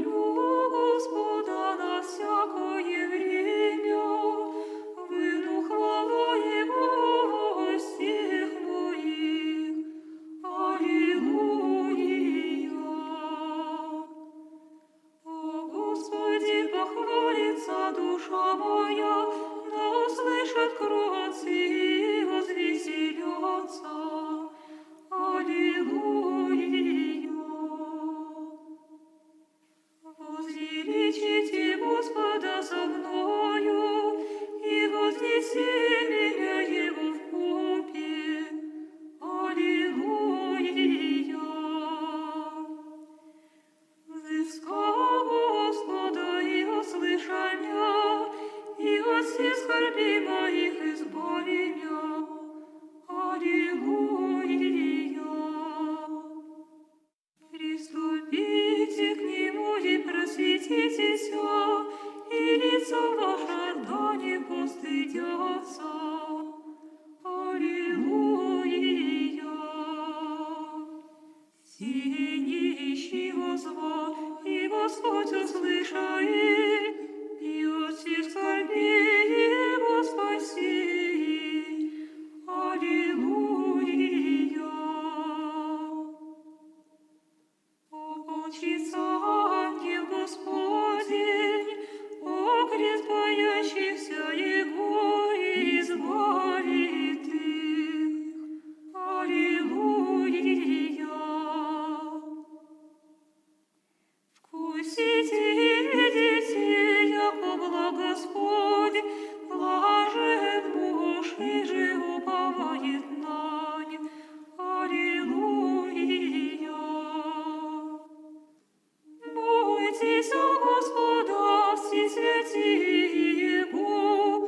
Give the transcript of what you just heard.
Господа на всякое время, выну хвала Его во стих моих. Аллилуйя. О Господи, похвалится душа моя, да услышат кроцы и возвеселятся. Аллилуйя. Возвеличите Господа со мною, и вознеси меня Его вкупе. Аллилуйя. Взыскал Господа и услыша мя, и от всех скорбей моих избави мя. Аллилуйя. Приступите к Нему и просветитеся, и лица ваши да не постыдятся. Аллилуйя. Сие нищий возва, и Господь услышает, и от всех скорбей его спаси. Аллилуйя. О, кончится